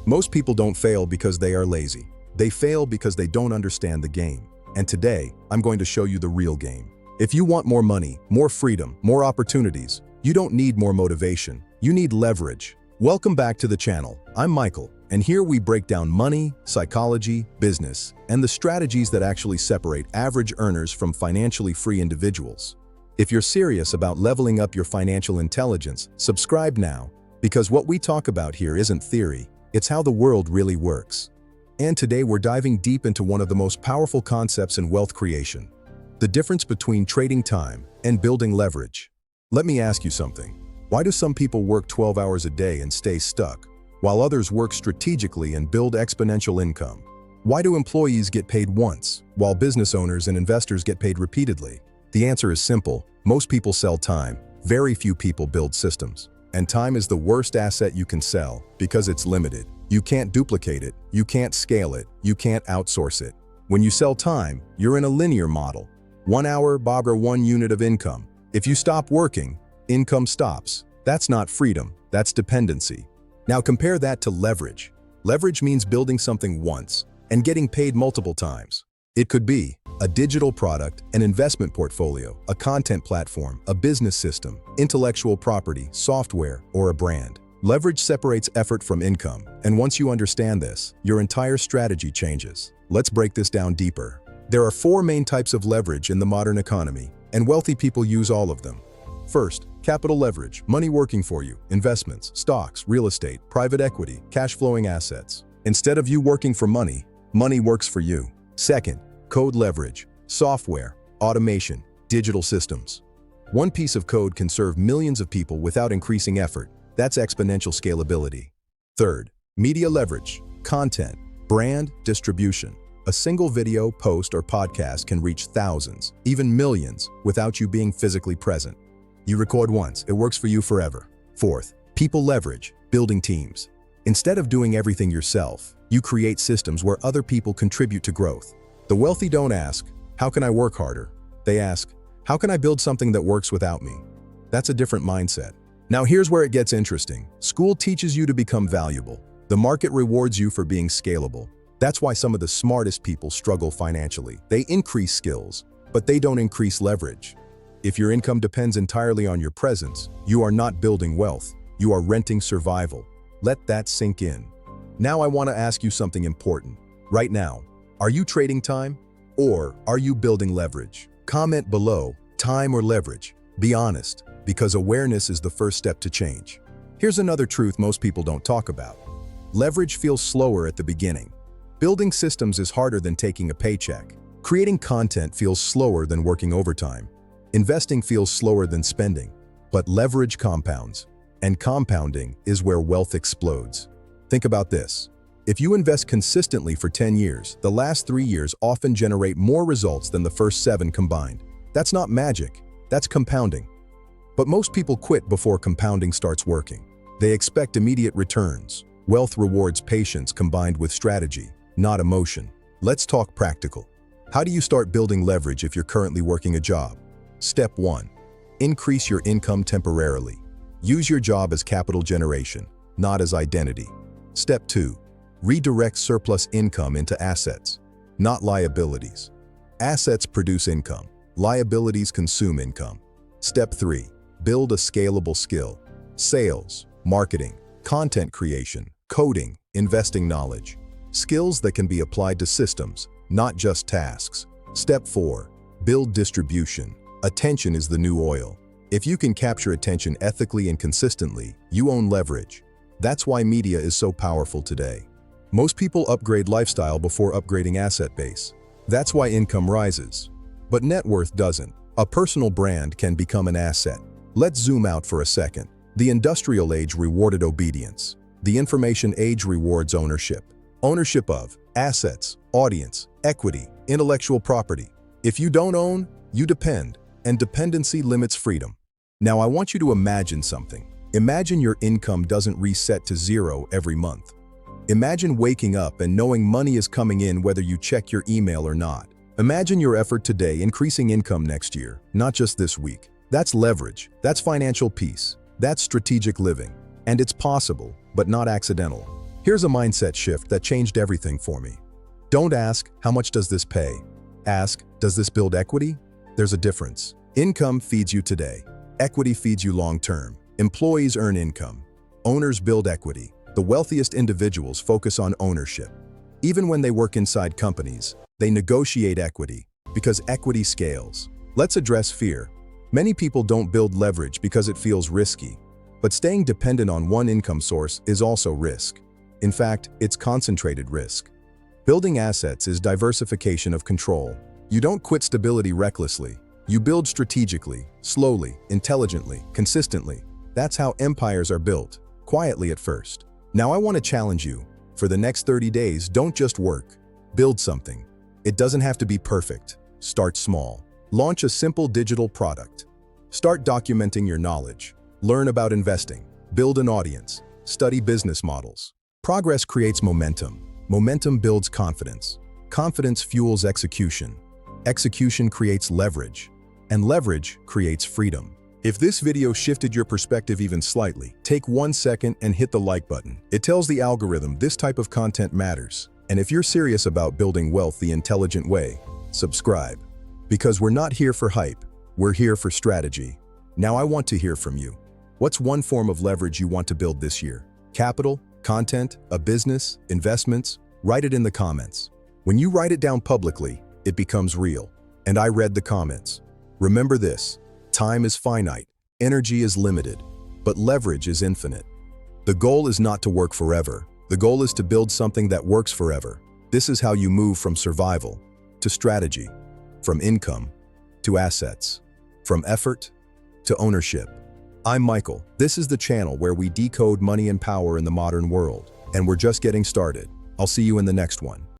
Most people don't fail because they are lazy. They fail because they don't understand the game. And today, I'm going to show you the real game. If you want more money, more freedom, more opportunities, you don't need more motivation. You need leverage. Welcome back to the channel. I'm Michael, and here we break down money, psychology, business, and the strategies that actually separate average earners from financially free individuals. If you're serious about leveling up your financial intelligence, subscribe now, because what we talk about here isn't theory, it's how the world really works. And today we're diving deep into one of the most powerful concepts in wealth creation: the difference between trading time and building leverage. Let me ask you something. Why do some people work 12 hours a day and stay stuck, while others work strategically and build exponential income? Why do employees get paid once, while business owners and investors get paid repeatedly? The answer is simple. Most people sell time. Very few people build systems. And time is the worst asset you can sell because it's limited. You can't duplicate it, you can't scale it, you can't outsource it. When you sell time, you're in a linear model. 1 hour, Bob, or 1 unit of income. If you stop working, income stops. That's not freedom, that's dependency. Now compare that to leverage. Leverage means building something once and getting paid multiple times. It could be a digital product, an investment portfolio, a content platform, a business system, intellectual property, software, or a brand. Leverage separates effort from income, and once you understand this, your entire strategy changes. Let's break this down deeper. There are 4 main types of leverage in the modern economy, and wealthy people use all of them. First, capital leverage, money working for you, investments, stocks, real estate, private equity, cash-flowing assets. Instead of you working for money, money works for you. Second, code leverage, software, automation, digital systems. One piece of code can serve millions of people without increasing effort. That's exponential scalability. Third, media leverage, content, brand, distribution. A single video, post, or podcast can reach thousands, even millions, without you being physically present. You record once, it works for you forever. Fourth, people leverage, building teams. Instead of doing everything yourself, you create systems where other people contribute to growth. The wealthy don't ask, how can I work harder? They ask, how can I build something that works without me? That's a different mindset. Now here's where it gets interesting. School teaches you to become valuable. The market rewards you for being scalable. That's why some of the smartest people struggle financially. They increase skills, but they don't increase leverage. If your income depends entirely on your presence, you are not building wealth. You are renting survival. Let that sink in. Now I want to ask you something important. Right now, are you trading time, or are you building leverage? Comment below, time or leverage. Be honest, because awareness is the first step to change. Here's another truth most people don't talk about. Leverage feels slower at the beginning. Building systems is harder than taking a paycheck. Creating content feels slower than working overtime. Investing feels slower than spending. But leverage compounds, and compounding is where wealth explodes. Think about this. If you invest consistently for 10 years, the last 3 years often generate more results than the first 7 combined. That's not magic, that's compounding. But most people quit before compounding starts working. They expect immediate returns. Wealth rewards patience combined with strategy, not emotion. Let's talk practical. How do you start building leverage if you're currently working a job? Step 1. Increase your income temporarily. Use your job as capital generation, not as identity. Step 2. Redirect surplus income into assets, not liabilities. Assets produce income. Liabilities consume income. Step 3. Build a scalable skill. Sales, marketing, content creation, coding, investing knowledge. Skills that can be applied to systems, not just tasks. Step 4. Build distribution. Attention is the new oil. If you can capture attention ethically and consistently, you own leverage. That's why media is so powerful today. Most people upgrade lifestyle before upgrading asset base. That's why income rises. But net worth doesn't. A personal brand can become an asset. Let's zoom out for a second. The industrial age rewarded obedience. The information age rewards ownership. Ownership of assets, audience, equity, intellectual property. If you don't own, you depend, and dependency limits freedom. Now I want you to imagine something. Imagine your income doesn't reset to 0 every month. Imagine waking up and knowing money is coming in whether you check your email or not. Imagine your effort today increasing income next year, not just this week. That's leverage, that's financial peace, that's strategic living. And it's possible, but not accidental. Here's a mindset shift that changed everything for me. Don't ask, how much does this pay? Ask, does this build equity? There's a difference. Income feeds you today. Equity feeds you long-term. Employees earn income. Owners build equity. The wealthiest individuals focus on ownership. Even when they work inside companies, they negotiate equity because equity scales. Let's address fear. Many people don't build leverage because it feels risky. But staying dependent on one income source is also risk. In fact, it's concentrated risk. Building assets is diversification of control. You don't quit stability recklessly. You build strategically, slowly, intelligently, consistently. That's how empires are built, quietly at first. Now I want to challenge you. For the next 30 days, don't just work. Build something. It doesn't have to be perfect. Start small. Launch a simple digital product. Start documenting your knowledge. Learn about investing. Build an audience. Study business models. Progress creates momentum. Momentum builds confidence. Confidence fuels execution. Execution creates leverage. And leverage creates freedom. If this video shifted your perspective even slightly, take 1 second and hit the like button. It tells the algorithm this type of content matters. And if you're serious about building wealth the intelligent way, subscribe. Because we're not here for hype, we're here for strategy. Now I want to hear from you. What's one form of leverage you want to build this year? Capital, content, a business, investments? Write it in the comments. When you write it down publicly, it becomes real. And I read the comments. Remember this, time is finite, energy is limited, but leverage is infinite. The goal is not to work forever. The goal is to build something that works forever. This is how you move from survival to strategy, from income to assets, from effort to ownership. I'm Michael. This is the channel where we decode money and power in the modern world, and we're just getting started. I'll see you in the next one.